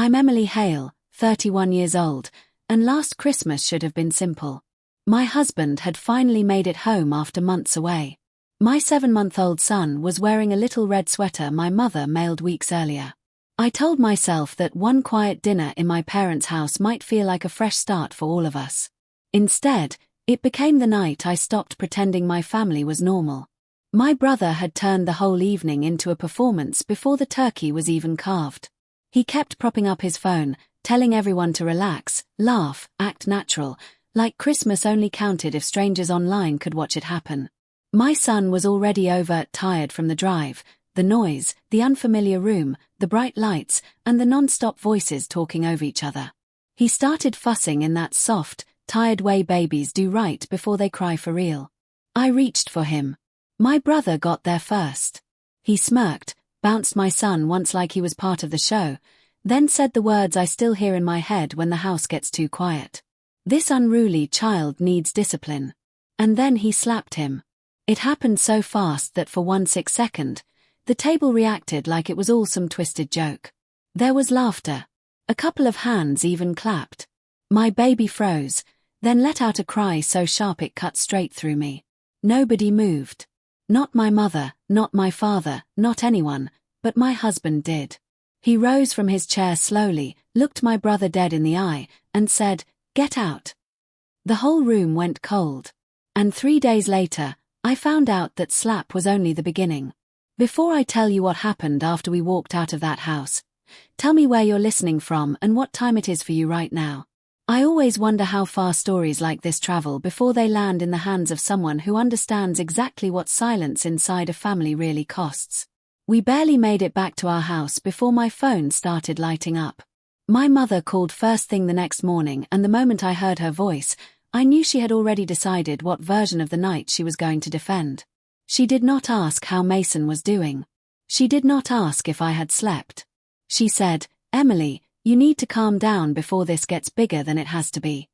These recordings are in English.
I'm Emily Hale, 31 years old, and last Christmas should have been simple. My husband had finally made it home after months away. My 7-month-old son was wearing a little red sweater my mother mailed weeks earlier. I told myself that one quiet dinner in my parents' house might feel like a fresh start for all of us. Instead, it became the night I stopped pretending my family was normal. My brother had turned the whole evening into a performance before the turkey was even carved. He kept propping up his phone, telling everyone to relax, laugh, act natural, like Christmas only counted if strangers online could watch it happen. My son was already tired from the drive, the noise, the unfamiliar room, the bright lights, and the non-stop voices talking over each other. He started fussing in that soft, tired way babies do right before they cry for real. I reached for him. My brother got there first. He smirked, bounced my son once like he was part of the show, then said the words I still hear in my head when the house gets too quiet. This unruly child needs discipline. And then he slapped him. It happened so fast that for 1 second, the table reacted like it was all some twisted joke. There was laughter. A couple of hands even clapped. My baby froze, then let out a cry so sharp it cut straight through me. Nobody moved. Not my mother, not my father, not anyone, but my husband did. He rose from his chair slowly, looked my brother dead in the eye, and said, "Get out." The whole room went cold. And 3 days later, I found out that slap was only the beginning. Before I tell you what happened after we walked out of that house, tell me where you're listening from and what time it is for you right now. I always wonder how far stories like this travel before they land in the hands of someone who understands exactly what silence inside a family really costs. We barely made it back to our house before my phone started lighting up. My mother called first thing the next morning, and the moment I heard her voice, I knew she had already decided what version of the night she was going to defend. She did not ask how Mason was doing. She did not ask if I had slept. She said, "Emily, you need to calm down before this gets bigger than it has to be."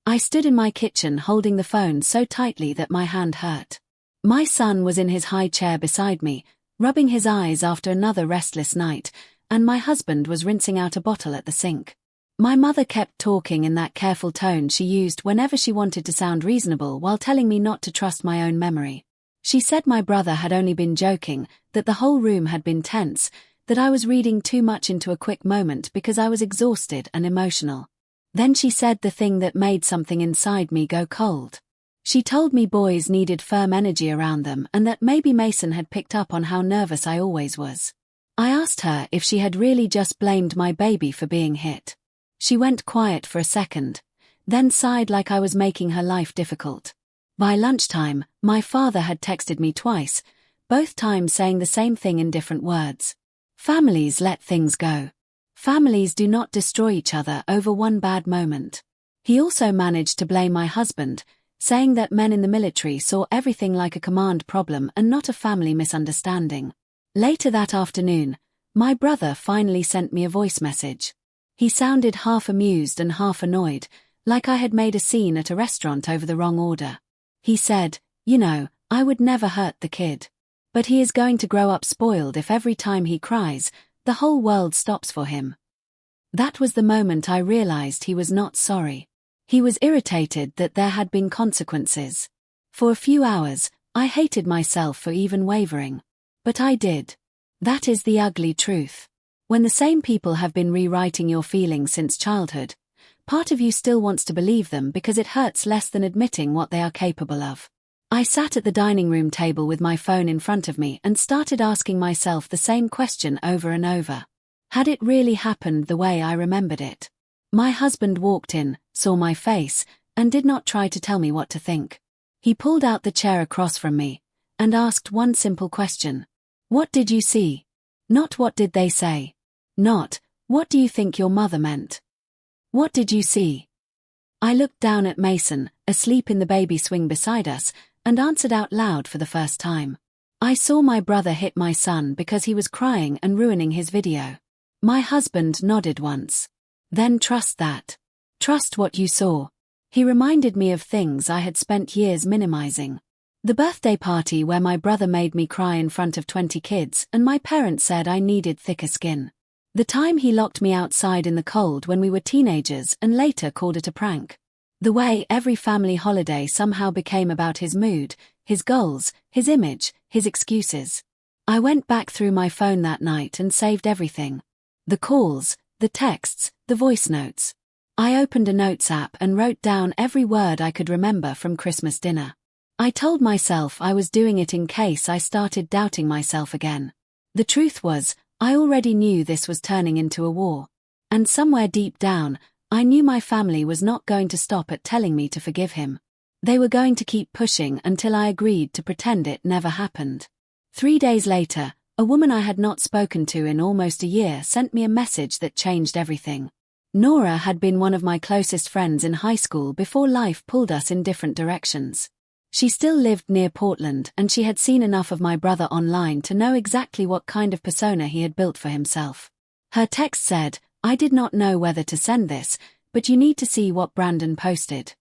I stood in my kitchen holding the phone so tightly that my hand hurt. My son was in his high chair beside me, rubbing his eyes after another restless night, and my husband was rinsing out a bottle at the sink. My mother kept talking in that careful tone she used whenever she wanted to sound reasonable while telling me not to trust my own memory. She said my brother had only been joking, that the whole room had been tense, that I was reading too much into a quick moment because I was exhausted and emotional. Then she said the thing that made something inside me go cold. She told me boys needed firm energy around them and that maybe Mason had picked up on how nervous I always was. I asked her if she had really just blamed my baby for being hit. She went quiet for a second, then sighed like I was making her life difficult. By lunchtime, my father had texted me twice, both times saying the same thing in different words. Families let things go. Families do not destroy each other over one bad moment. He also managed to blame my husband, saying that men in the military saw everything like a command problem and not a family misunderstanding. Later that afternoon, my brother finally sent me a voice message. He sounded half amused and half annoyed, like I had made a scene at a restaurant over the wrong order. He said, "You know, I would never hurt the kid. But he is going to grow up spoiled if every time he cries, the whole world stops for him." That was the moment I realized he was not sorry. He was irritated that there had been consequences. For a few hours, I hated myself for even wavering. But I did. That is the ugly truth. When the same people have been rewriting your feelings since childhood, part of you still wants to believe them because it hurts less than admitting what they are capable of. I sat at the dining room table with my phone in front of me and started asking myself the same question over and over. Had it really happened the way I remembered it? My husband walked in, saw my face, and did not try to tell me what to think. He pulled out the chair across from me and asked one simple question. "What did you see?" Not what did they say. Not, what do you think your mother meant? What did you see? I looked down at Mason, asleep in the baby swing beside us, and answered out loud for the first time. I saw my brother hit my son because he was crying and ruining his video. My husband nodded once. Then trust that. Trust what you saw. He reminded me of things I had spent years minimizing. The birthday party where my brother made me cry in front of 20 kids and my parents said I needed thicker skin. The time he locked me outside in the cold when we were teenagers and later called it a prank. The way every family holiday somehow became about his mood, his goals, his image, his excuses. I went back through my phone that night and saved everything. The calls, the texts, the voice notes. I opened a notes app and wrote down every word I could remember from Christmas dinner. I told myself I was doing it in case I started doubting myself again. The truth was, I already knew this was turning into a war. And somewhere deep down, I knew my family was not going to stop at telling me to forgive him. They were going to keep pushing until I agreed to pretend it never happened. 3 days later, a woman I had not spoken to in almost a year sent me a message that changed everything. Nora had been one of my closest friends in high school before life pulled us in different directions. She still lived near Portland and she had seen enough of my brother online to know exactly what kind of persona he had built for himself. Her text said, "I did not know whether to send this, but you need to see what Brandon posted."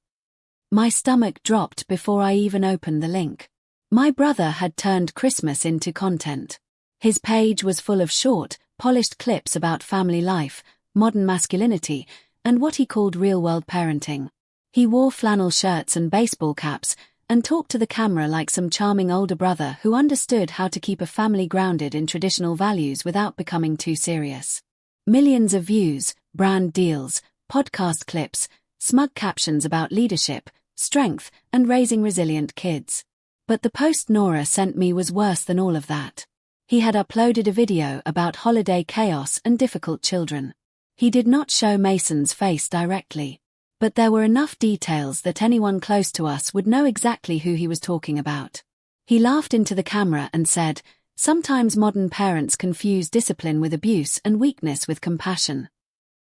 My stomach dropped before I even opened the link. My brother had turned Christmas into content. His page was full of short, polished clips about family life, modern masculinity, and what he called real-world parenting. He wore flannel shirts and baseball caps, and talked to the camera like some charming older brother who understood how to keep a family grounded in traditional values without becoming too serious. Millions of views, brand deals, podcast clips, smug captions about leadership, strength, and raising resilient kids. But the post Nora sent me was worse than all of that. He had uploaded a video about holiday chaos and difficult children. He did not show Mason's face directly, but there were enough details that anyone close to us would know exactly who he was talking about. He laughed into the camera and said, "Sometimes modern parents confuse discipline with abuse and weakness with compassion."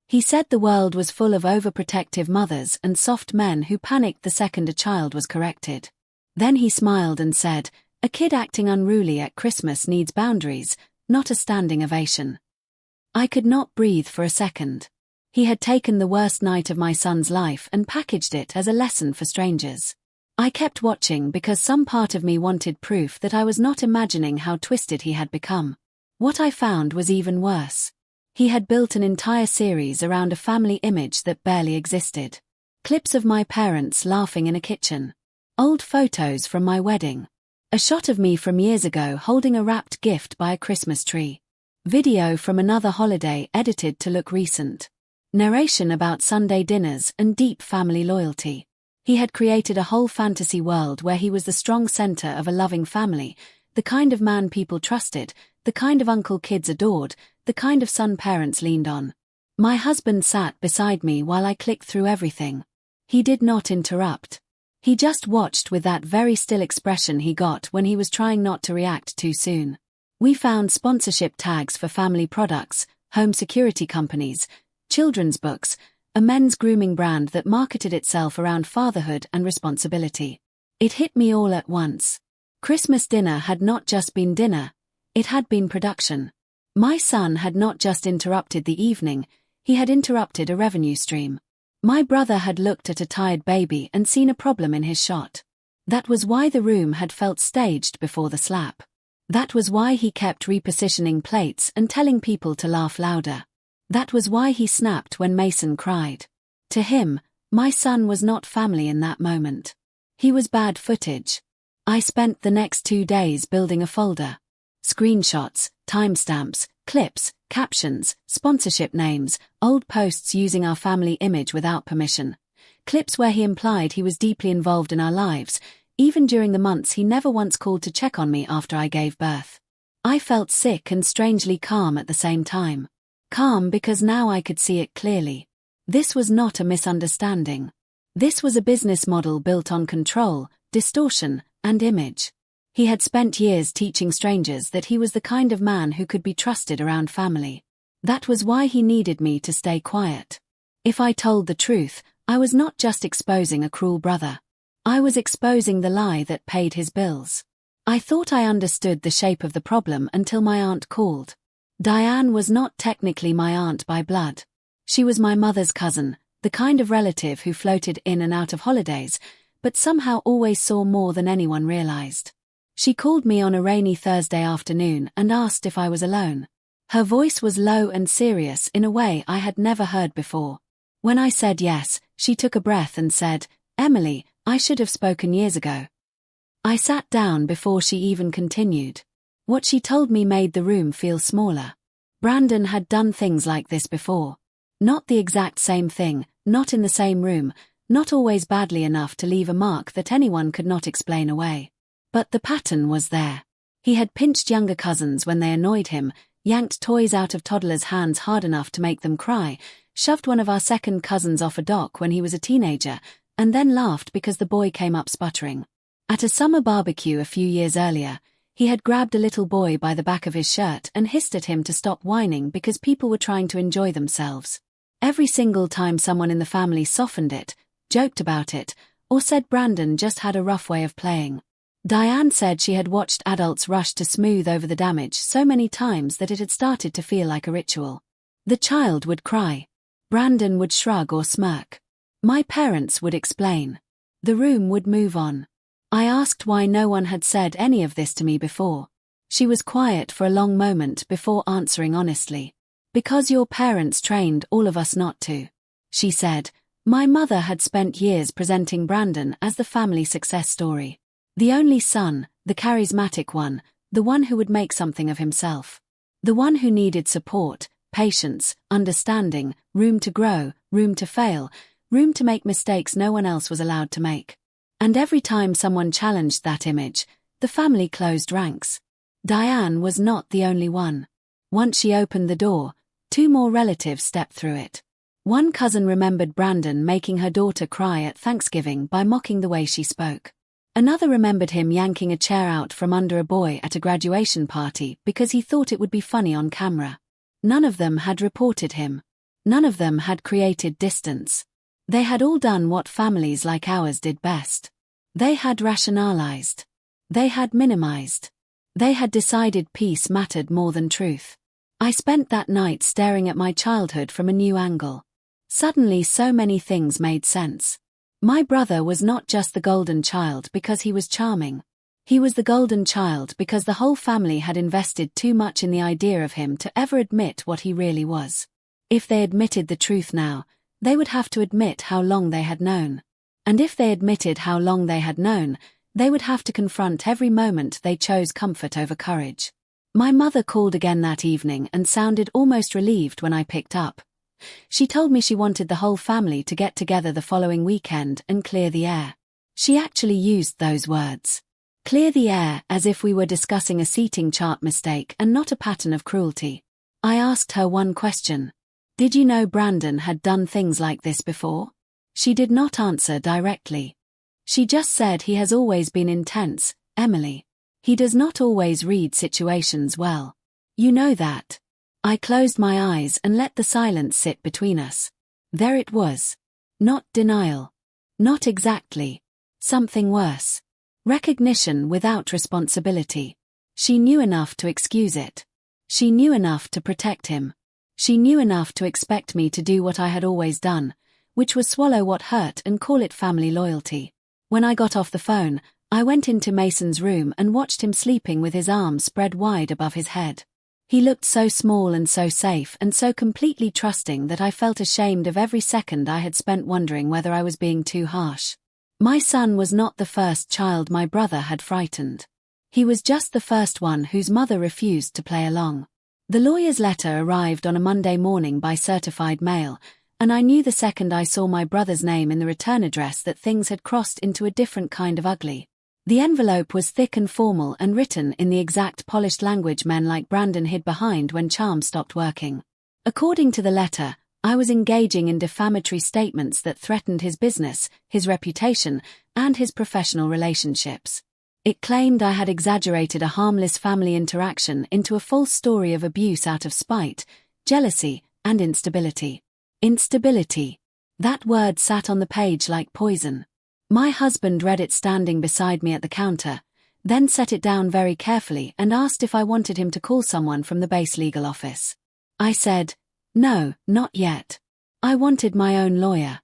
He said the world was full of overprotective mothers and soft men who panicked the second a child was corrected. Then he smiled and said, "A kid acting unruly at Christmas needs boundaries, not a standing ovation." I could not breathe for a second. He had taken the worst night of my son's life and packaged it as a lesson for strangers. I kept watching because some part of me wanted proof that I was not imagining how twisted he had become. What I found was even worse. He had built an entire series around a family image that barely existed. Clips of my parents laughing in a kitchen. Old photos from my wedding. A shot of me from years ago holding a wrapped gift by a Christmas tree. Video from another holiday edited to look recent. Narration about Sunday dinners and deep family loyalty. He had created a whole fantasy world where he was the strong center of a loving family, the kind of man people trusted, the kind of uncle kids adored, the kind of son parents leaned on. My husband sat beside me while I clicked through everything. He did not interrupt. He just watched with that very still expression he got when he was trying not to react too soon. We found sponsorship tags for family products, home security companies, children's books, a men's grooming brand that marketed itself around fatherhood and responsibility. It hit me all at once. Christmas dinner had not just been dinner, it had been production. My son had not just interrupted the evening, he had interrupted a revenue stream. My brother had looked at a tired baby and seen a problem in his shot. That was why the room had felt staged before the slap. That was why he kept repositioning plates and telling people to laugh louder. That was why he snapped when Mason cried. To him, my son was not family in that moment. He was bad footage. I spent the next 2 days building a folder. Screenshots, timestamps, clips, captions, sponsorship names, old posts using our family image without permission. Clips where he implied he was deeply involved in our lives, even during the months he never once called to check on me after I gave birth. I felt sick and strangely calm at the same time. Calm because now I could see it clearly. This was not a misunderstanding. This was a business model built on control, distortion, and image. He had spent years teaching strangers that he was the kind of man who could be trusted around family. That was why he needed me to stay quiet. If I told the truth, I was not just exposing a cruel brother. I was exposing the lie that paid his bills. I thought I understood the shape of the problem until my aunt called. Diane was not technically my aunt by blood. She was my mother's cousin, the kind of relative who floated in and out of holidays, but somehow always saw more than anyone realized. She called me on a rainy Thursday afternoon and asked if I was alone. Her voice was low and serious in a way I had never heard before. When I said yes, she took a breath and said, "Emily, I should have spoken years ago." I sat down before she even continued. What she told me made the room feel smaller. Brandon had done things like this before. Not the exact same thing, not in the same room, not always badly enough to leave a mark that anyone could not explain away. But the pattern was there. He had pinched younger cousins when they annoyed him, yanked toys out of toddlers' hands hard enough to make them cry, shoved one of our second cousins off a dock when he was a teenager, and then laughed because the boy came up sputtering. At a summer barbecue a few years earlier, he had grabbed a little boy by the back of his shirt and hissed at him to stop whining because people were trying to enjoy themselves. Every single time someone in the family softened it, joked about it, or said Brandon just had a rough way of playing. Diane said she had watched adults rush to smooth over the damage so many times that it had started to feel like a ritual. The child would cry. Brandon would shrug or smirk. My parents would explain. The room would move on. I asked why no one had said any of this to me before. She was quiet for a long moment before answering honestly. "Because your parents trained all of us not to," she said. My mother had spent years presenting Brandon as the family success story. The only son, the charismatic one, the one who would make something of himself. The one who needed support, patience, understanding, room to grow, room to fail, room to make mistakes no one else was allowed to make. And every time someone challenged that image, the family closed ranks. Diane was not the only one. Once she opened the door, 2 more relatives stepped through it. One cousin remembered Brandon making her daughter cry at Thanksgiving by mocking the way she spoke. Another remembered him yanking a chair out from under a boy at a graduation party because he thought it would be funny on camera. None of them had reported him. None of them had created distance. They had all done what families like ours did best. They had rationalized. They had minimized. They had decided peace mattered more than truth. I spent that night staring at my childhood from a new angle. Suddenly so many things made sense. My brother was not just the golden child because he was charming. He was the golden child because the whole family had invested too much in the idea of him to ever admit what he really was. If they admitted the truth now, they would have to admit how long they had known. And if they admitted how long they had known, they would have to confront every moment they chose comfort over courage. My mother called again that evening and sounded almost relieved when I picked up. She told me she wanted the whole family to get together the following weekend and clear the air. She actually used those words. Clear the air, as if we were discussing a seating chart mistake and not a pattern of cruelty. I asked her one question. Did you know Brandon had done things like this before? She did not answer directly. She just said he has always been intense, Emily. He does not always read situations well. You know that. I closed my eyes and let the silence sit between us. There it was. Not denial. Not exactly. Something worse. Recognition without responsibility. She knew enough to excuse it. She knew enough to protect him. She knew enough to expect me to do what I had always done, which was swallow what hurt and call it family loyalty. When I got off the phone, I went into Mason's room and watched him sleeping with his arms spread wide above his head. He looked so small and so safe and so completely trusting that I felt ashamed of every second I had spent wondering whether I was being too harsh. My son was not the first child my brother had frightened. He was just the first one whose mother refused to play along. The lawyer's letter arrived on a Monday morning by certified mail, and I knew the second I saw my brother's name in the return address that things had crossed into a different kind of ugly. The envelope was thick and formal and written in the exact polished language men like Brandon hid behind when charm stopped working. According to the letter, I was engaging in defamatory statements that threatened his business, his reputation, and his professional relationships. It claimed I had exaggerated a harmless family interaction into a false story of abuse out of spite, jealousy, and instability. Instability. That word sat on the page like poison. My husband read it standing beside me at the counter, then set it down very carefully and asked if I wanted him to call someone from the base legal office. I said, no, not yet. I wanted my own lawyer.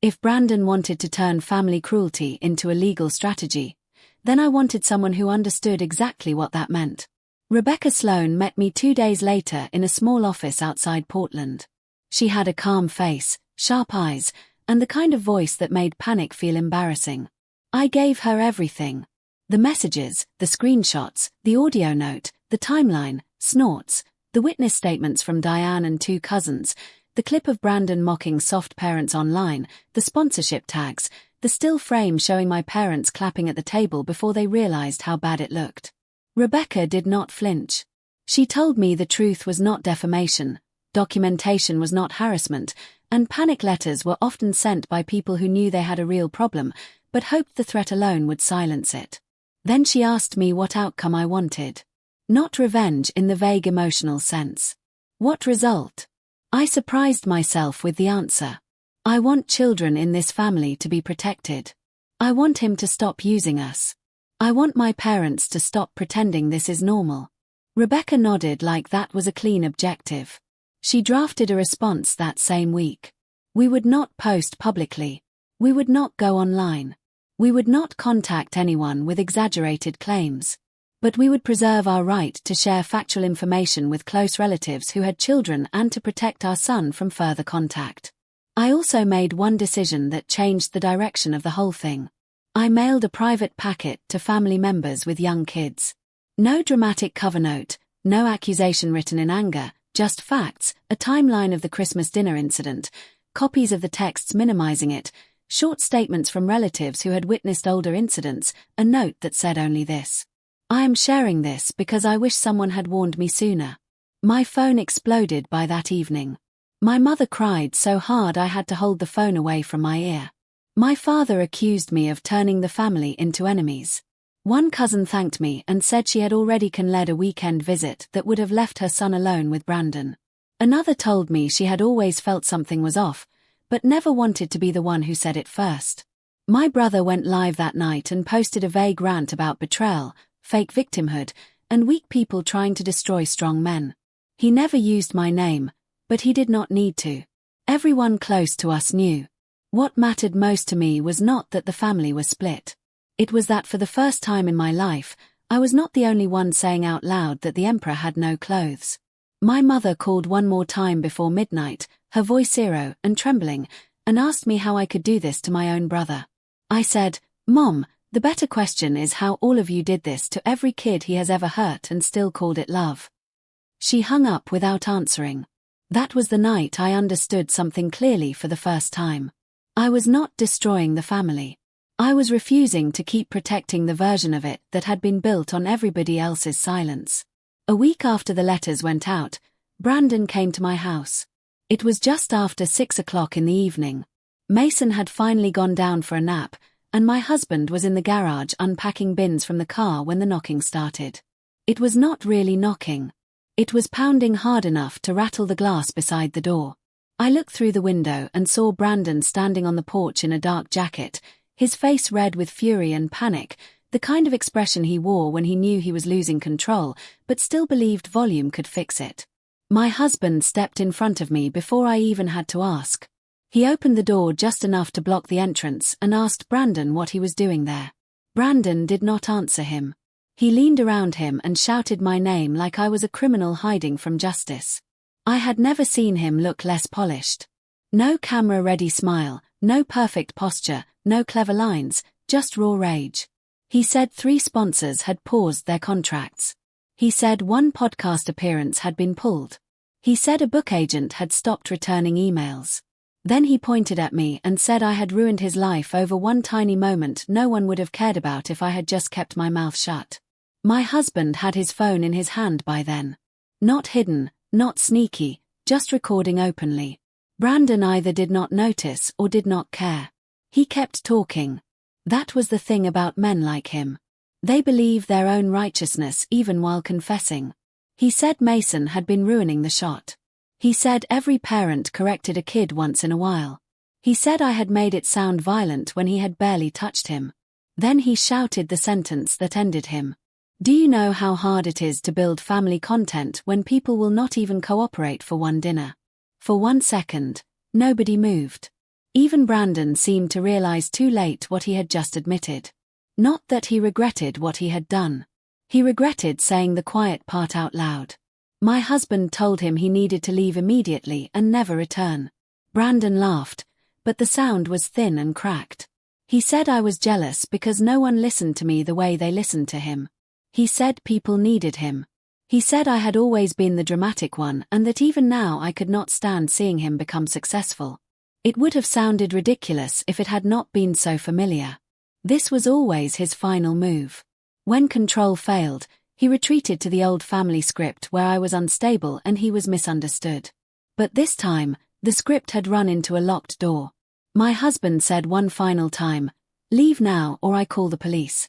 If Brandon wanted to turn family cruelty into a legal strategy, then I wanted someone who understood exactly what that meant. Rebecca Sloan met me 2 days later in a small office outside Portland. She had a calm face, sharp eyes, and the kind of voice that made panic feel embarrassing. I gave her everything. The messages, the screenshots, the audio note, the timeline, snorts, the witness statements from Diane and 2 cousins, the clip of Brandon mocking soft parents online, the sponsorship tags, the still frame showing my parents clapping at the table before they realized how bad it looked. Rebecca did not flinch. She told me the truth was not defamation, documentation was not harassment, and panic letters were often sent by people who knew they had a real problem, but hoped the threat alone would silence it. Then she asked me what outcome I wanted. Not revenge in the vague emotional sense. What result? I surprised myself with the answer. I want children in this family to be protected. I want him to stop using us. I want my parents to stop pretending this is normal. Rebecca nodded like that was a clean objective. She drafted a response that same week. We would not post publicly. We would not go online. We would not contact anyone with exaggerated claims. But we would preserve our right to share factual information with close relatives who had children and to protect our son from further contact. I also made one decision that changed the direction of the whole thing. I mailed a private packet to family members with young kids. No dramatic cover note, no accusation written in anger, just facts, a timeline of the Christmas dinner incident, copies of the texts minimizing it, short statements from relatives who had witnessed older incidents, a note that said only this. I am sharing this because I wish someone had warned me sooner. My phone exploded by that evening. My mother cried so hard I had to hold the phone away from my ear. My father accused me of turning the family into enemies. One cousin thanked me and said she had already led a weekend visit that would have left her son alone with Brandon. Another told me she had always felt something was off, but never wanted to be the one who said it first. My brother went live that night and posted a vague rant about betrayal, fake victimhood, and weak people trying to destroy strong men. He never used my name, but he did not need to. Everyone close to us knew. What mattered most to me was not that the family was split. It was that for the first time in my life, I was not the only one saying out loud that the emperor had no clothes. My mother called one more time before midnight, her voice zero and trembling, and asked me how I could do this to my own brother. I said, Mom, the better question is how all of you did this to every kid he has ever hurt and still called it love. She hung up without answering. That was the night I understood something clearly for the first time. I was not destroying the family. I was refusing to keep protecting the version of it that had been built on everybody else's silence. A week after the letters went out, Brandon came to my house. It was just after 6 o'clock in the evening. Mason had finally gone down for a nap, and my husband was in the garage unpacking bins from the car when the knocking started. It was not really knocking. It was pounding hard enough to rattle the glass beside the door. I looked through the window and saw Brandon standing on the porch in a dark jacket, his face red with fury and panic, the kind of expression he wore when he knew he was losing control, but still believed volume could fix it. My husband stepped in front of me before I even had to ask. He opened the door just enough to block the entrance and asked Brandon what he was doing there. Brandon did not answer him. He leaned around him and shouted my name like I was a criminal hiding from justice. I had never seen him look less polished. No camera-ready smile, no perfect posture, no clever lines, just raw rage. He said 3 sponsors had paused their contracts. He said 1 podcast appearance had been pulled. He said a book agent had stopped returning emails. Then he pointed at me and said I had ruined his life over one tiny moment no one would have cared about if I had just kept my mouth shut. My husband had his phone in his hand by then. Not hidden, not sneaky, just recording openly. Brandon either did not notice or did not care. He kept talking. That was the thing about men like him. They believe their own righteousness even while confessing. He said Mason had been ruining the shot. He said every parent corrected a kid once in a while. He said I had made it sound violent when he had barely touched him. Then he shouted the sentence that ended him. Do you know how hard it is to build family content when people will not even cooperate for one dinner? For 1 second, nobody moved. Even Brandon seemed to realize too late what he had just admitted. Not that he regretted what he had done. He regretted saying the quiet part out loud. My husband told him he needed to leave immediately and never return. Brandon laughed, but the sound was thin and cracked. He said I was jealous because no one listened to me the way they listened to him. He said people needed him. He said I had always been the dramatic one and that even now I could not stand seeing him become successful. It would have sounded ridiculous if it had not been so familiar. This was always his final move. When control failed, he retreated to the old family script where I was unstable and he was misunderstood. But this time, the script had run into a locked door. My husband said one final time, "Leave now or I call the police."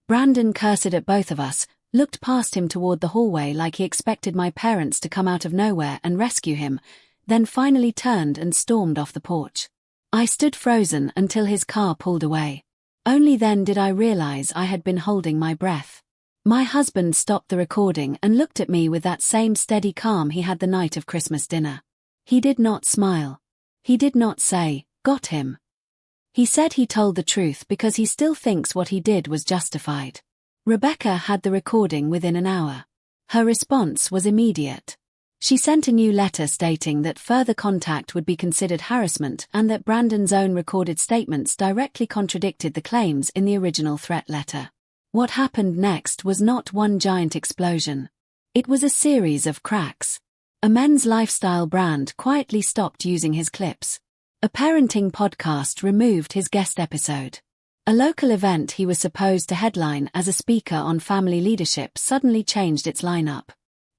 Brandon cursed at both of us, looked past him toward the hallway like he expected my parents to come out of nowhere and rescue him, then finally turned and stormed off the porch. I stood frozen until his car pulled away. Only then did I realize I had been holding my breath. My husband stopped the recording and looked at me with that same steady calm he had the night of Christmas dinner. He did not smile. He did not say, "Got him." He said he told the truth because he still thinks what he did was justified. Rebecca had the recording within an hour. Her response was immediate. She sent a new letter stating that further contact would be considered harassment and that Brandon's own recorded statements directly contradicted the claims in the original threat letter. What happened next was not one giant explosion. It was a series of cracks. A men's lifestyle brand quietly stopped using his clips. A parenting podcast removed his guest episode. A local event he was supposed to headline as a speaker on family leadership suddenly changed its lineup.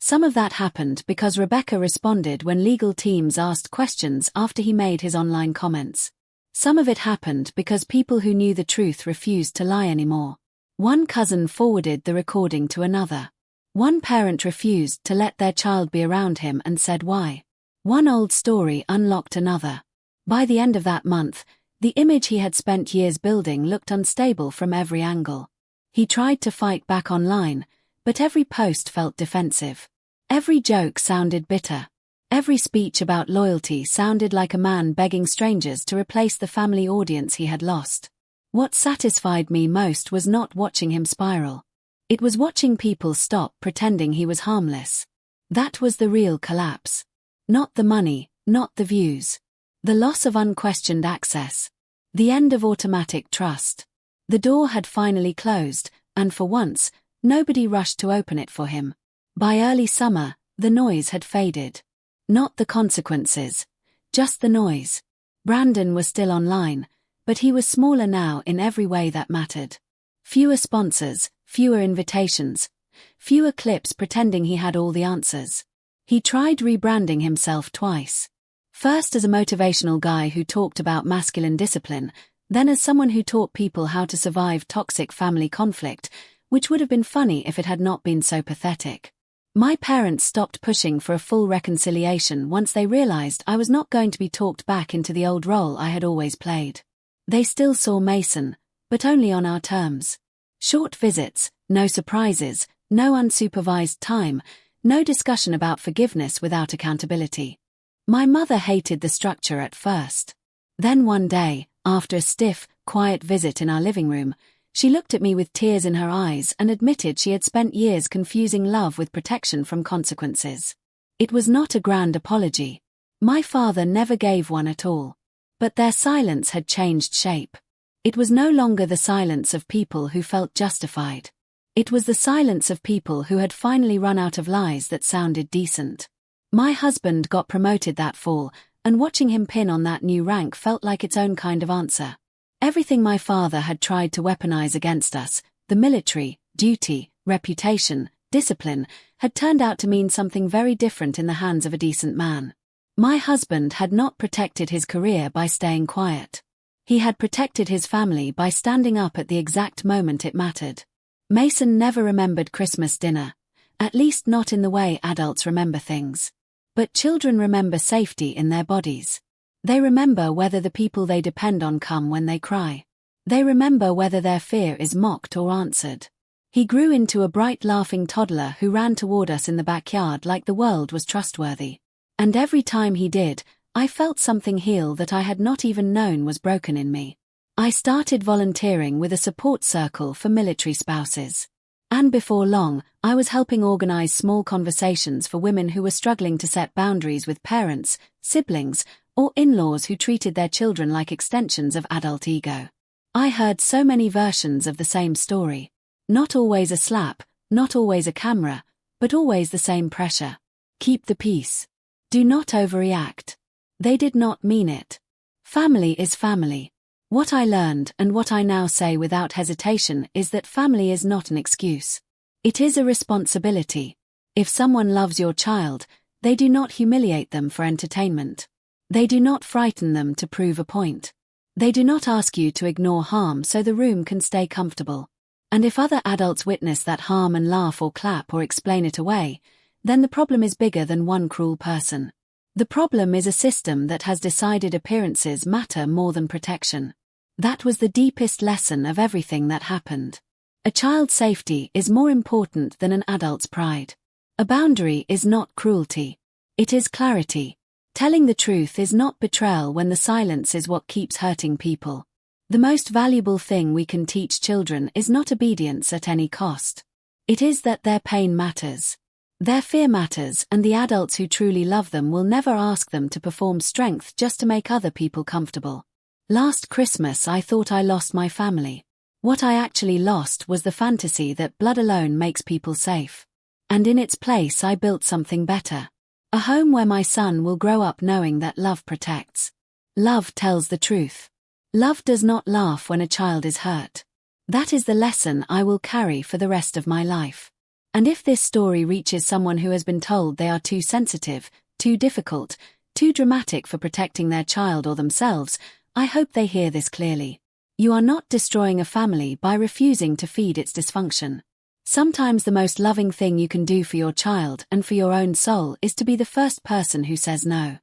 Some of that happened because Rebecca responded when legal teams asked questions after he made his online comments. Some of it happened because people who knew the truth refused to lie anymore. One cousin forwarded the recording to another. One parent refused to let their child be around him and said why. One old story unlocked another. By the end of that month, the image he had spent years building looked unstable from every angle. He tried to fight back online, but every post felt defensive. Every joke sounded bitter. Every speech about loyalty sounded like a man begging strangers to replace the family audience he had lost. What satisfied me most was not watching him spiral. It was watching people stop pretending he was harmless. That was the real collapse. Not the money, not the views. The loss of unquestioned access. The end of automatic trust. The door had finally closed, and for once, nobody rushed to open it for him. By early summer, the noise had faded. Not the consequences, just the noise. Brandon was still online, but he was smaller now in every way that mattered. Fewer sponsors, fewer invitations, fewer clips pretending he had all the answers. He tried rebranding himself twice. First as a motivational guy who talked about masculine discipline, then as someone who taught people how to survive toxic family conflict, which would have been funny if it had not been so pathetic. My parents stopped pushing for a full reconciliation once they realized I was not going to be talked back into the old role I had always played. They still saw Mason, but only on our terms. Short visits, no surprises, no unsupervised time, no discussion about forgiveness without accountability. My mother hated the structure at first. Then one day, after a stiff, quiet visit in our living room, she looked at me with tears in her eyes and admitted she had spent years confusing love with protection from consequences. It was not a grand apology. My father never gave one at all. But their silence had changed shape. It was no longer the silence of people who felt justified. It was the silence of people who had finally run out of lies that sounded decent. My husband got promoted that fall, and watching him pin on that new rank felt like its own kind of answer. Everything my father had tried to weaponize against us, the military, duty, reputation, discipline, had turned out to mean something very different in the hands of a decent man. My husband had not protected his career by staying quiet. He had protected his family by standing up at the exact moment it mattered. Mason never remembered Christmas dinner, at least not in the way adults remember things. But children remember safety in their bodies. They remember whether the people they depend on come when they cry. They remember whether their fear is mocked or answered. He grew into a bright laughing toddler who ran toward us in the backyard like the world was trustworthy. And every time he did, I felt something heal that I had not even known was broken in me. I started volunteering with a support circle for military spouses. And before long, I was helping organize small conversations for women who were struggling to set boundaries with parents, siblings, or in-laws who treated their children like extensions of adult ego. I heard so many versions of the same story. Not always a slap, not always a camera, but always the same pressure. Keep the peace. Do not overreact. They did not mean it. Family is family. What I learned and what I now say without hesitation is that family is not an excuse. It is a responsibility. If someone loves your child, they do not humiliate them for entertainment. They do not frighten them to prove a point. They do not ask you to ignore harm so the room can stay comfortable. And if other adults witness that harm and laugh or clap or explain it away, then the problem is bigger than one cruel person. The problem is a system that has decided appearances matter more than protection. That was the deepest lesson of everything that happened. A child's safety is more important than an adult's pride. A boundary is not cruelty. It is clarity. Telling the truth is not betrayal when the silence is what keeps hurting people. The most valuable thing we can teach children is not obedience at any cost. It is that their pain matters. Their fear matters, and the adults who truly love them will never ask them to perform strength just to make other people comfortable. Last Christmas I thought I lost my family. What I actually lost was the fantasy that blood alone makes people safe. And in its place I built something better. A home where my son will grow up knowing that love protects. Love tells the truth. Love does not laugh when a child is hurt. That is the lesson I will carry for the rest of my life. And if this story reaches someone who has been told they are too sensitive, too difficult, too dramatic for protecting their child or themselves, I hope they hear this clearly. You are not destroying a family by refusing to feed its dysfunction. Sometimes the most loving thing you can do for your child and for your own soul is to be the first person who says no.